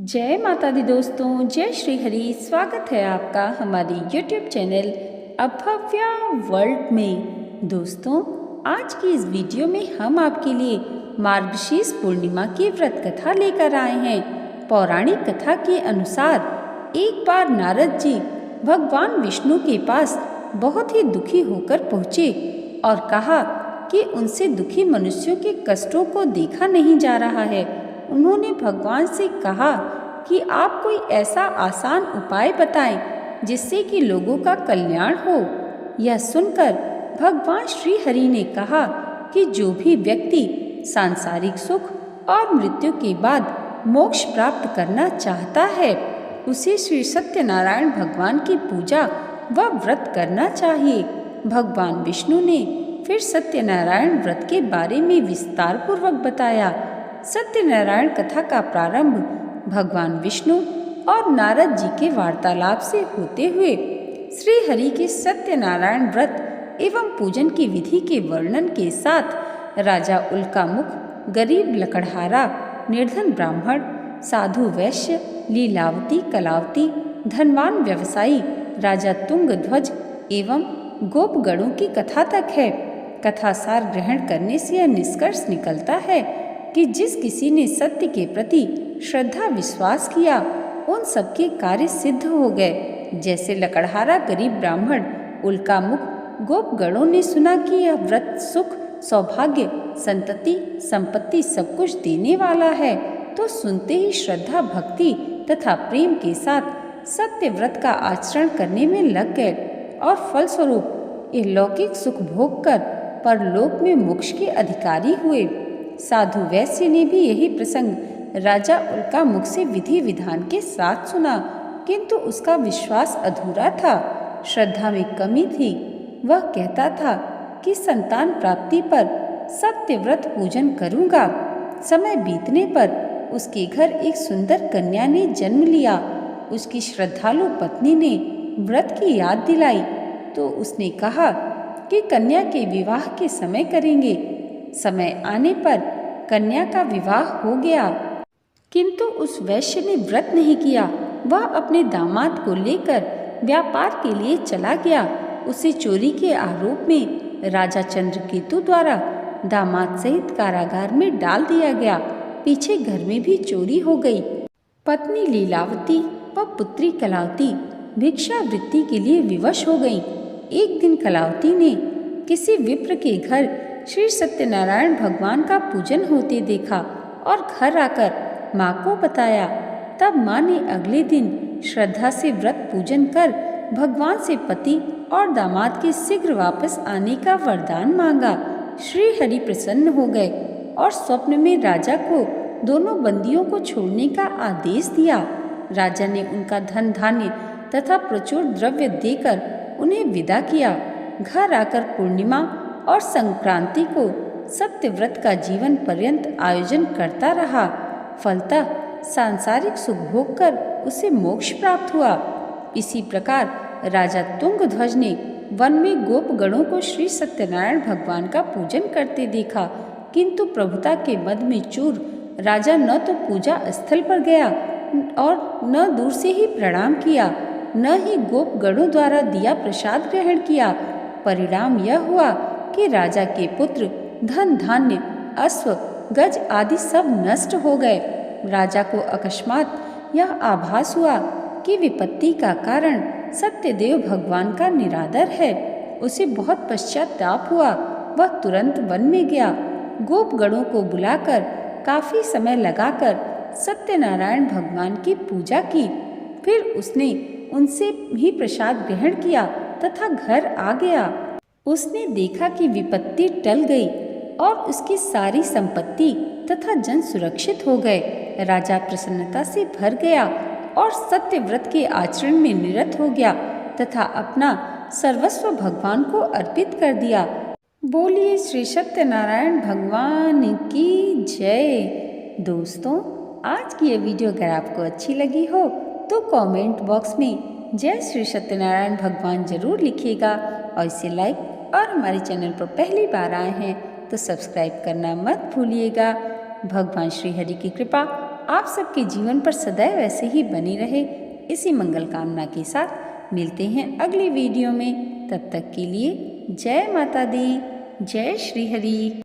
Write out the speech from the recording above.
जय माता दी दोस्तों, जय श्री हरि। स्वागत है आपका हमारी YouTube चैनल अभव्या वर्ल्ड में। दोस्तों, आज की इस वीडियो में हम आपके लिए मार्गशीर्ष पूर्णिमा की व्रत कथा लेकर आए हैं। पौराणिक कथा के अनुसार एक बार नारद जी भगवान विष्णु के पास बहुत ही दुखी होकर पहुँचे और कहा कि उनसे दुखी मनुष्यों के कष्टों को देखा नहीं जा रहा है। उन्होंने भगवान से कहा कि आप कोई ऐसा आसान उपाय बताएं जिससे कि लोगों का कल्याण हो। यह सुनकर भगवान श्री हरि ने कहा कि जो भी व्यक्ति सांसारिक सुख और मृत्यु के बाद मोक्ष प्राप्त करना चाहता है उसे श्री सत्यनारायण भगवान की पूजा व व्रत करना चाहिए। भगवान विष्णु ने फिर सत्यनारायण व्रत के बारे में विस्तार पूर्वक बताया। सत्यनारायण कथा का प्रारंभ भगवान विष्णु और नारद जी के वार्तालाप से होते हुए श्री हरि के सत्यनारायण व्रत एवं पूजन की विधि के वर्णन के साथ राजा उल्कामुख, गरीब लकड़हारा, निर्धन ब्राह्मण, साधु वैश्य, लीलावती कलावती, धनवान व्यवसायी, राजा तुंगध्वज एवं गोपगणों की कथा तक है। कथा सार ग्रहण करने से यह निष्कर्ष निकलता है कि जिस किसी ने सत्य के प्रति श्रद्धा विश्वास किया उन सबके कार्य सिद्ध हो गए। जैसे लकड़हारा गरीब ब्राह्मण, उल्कामुख, गोपगणों ने सुना कि यह व्रत सुख, सौभाग्य, संतति, संपत्ति सब कुछ देने वाला है तो सुनते ही श्रद्धा, भक्ति तथा प्रेम के साथ सत्य व्रत का आचरण करने में लग गए और फलस्वरूप ये लौकिक सुख भोग कर परलोक में मोक्ष के अधिकारी हुए। साधु वैश्य ने भी यही प्रसंग राजा उल्कामुख से विधि विधान के साथ सुना, किंतु उसका विश्वास अधूरा था, श्रद्धा में कमी थी। वह कहता था कि संतान प्राप्ति पर सत्य व्रत पूजन करूँगा। समय बीतने पर उसके घर एक सुंदर कन्या ने जन्म लिया। उसकी श्रद्धालु पत्नी ने व्रत की याद दिलाई तो उसने कहा कि कन्या के विवाह के समय करेंगे। समय आने पर कन्या का विवाह हो गया, किंतु उस वैश्य ने व्रत नहीं किया। वह अपने दामाद को लेकर व्यापार के लिए चला गया। उसे चोरी के आरोप में राजा चंद्रकेतु द्वारा दामाद सहित कारागार में डाल दिया गया। पीछे घर में भी चोरी हो गई। पत्नी लीलावती व पुत्री कलावती भिक्षावृत्ति के लिए विवश हो गईं। एक दिन कलावती ने किसी विप्र के घर श्री सत्यनारायण भगवान का पूजन होते देखा और घर आकर माँ को बताया। तब माँ ने अगले दिन श्रद्धा से व्रत पूजन कर भगवान से पति और दामाद के शीघ्र वापस आने का वरदान मांगा। श्री हरि प्रसन्न हो गए और स्वप्न में राजा को दोनों बंदियों को छोड़ने का आदेश दिया। राजा ने उनका धन धान्य तथा प्रचुर द्रव्य देकर उन्हें विदा किया। घर आकर पूर्णिमा और संक्रांति को सत्य व्रत का जीवन पर्यंत आयोजन करता रहा। फलतः सांसारिक सुख भोग कर उसे मोक्ष प्राप्त हुआ। इसी प्रकार राजा तुंगध्वज ने वन में गोपगणों को श्री सत्यनारायण भगवान का पूजन करते देखा, किंतु प्रभुता के मद में चूर राजा न तो पूजा स्थल पर गया और न दूर से ही प्रणाम किया, न ही गोपगणों द्वारा दिया प्रसाद ग्रहण किया। परिणाम यह हुआ कि राजा के पुत्र, धन धान्य, अश्व, गज आदि सब नष्ट हो गए। राजा को अकस्मात यह आभास हुआ कि विपत्ति का कारण सत्यदेव भगवान का निरादर है। उसे बहुत पश्चाताप हुआ। वह तुरंत वन में गया। गोपगणों को बुलाकर काफी समय लगाकर सत्यनारायण भगवान की पूजा की। फिर उसने उनसे ही प्रसाद ग्रहण किया तथा घर आ गया। उसने देखा कि विपत्ति टल गई और उसकी सारी संपत्ति तथा जन सुरक्षित हो गए। राजा प्रसन्नता से भर गया और सत्य व्रत के आचरण में निरत हो गया तथा अपना सर्वस्व भगवान को अर्पित कर दिया। बोलिए श्री सत्यनारायण भगवान की जय। दोस्तों, आज की ये वीडियो अगर आपको अच्छी लगी हो तो कमेंट बॉक्स में जय श्री सत्यनारायण भगवान जरूर लिखिएगा और इसे लाइक और हमारे चैनल पर पहली बार आए हैं तो सब्सक्राइब करना मत भूलिएगा। भगवान श्री हरि की कृपा आप सबके जीवन पर सदैव ऐसे ही बनी रहे। इसी मंगल कामना के साथ मिलते हैं अगली वीडियो में। तब तक के लिए जय माता दी, जय श्री हरि।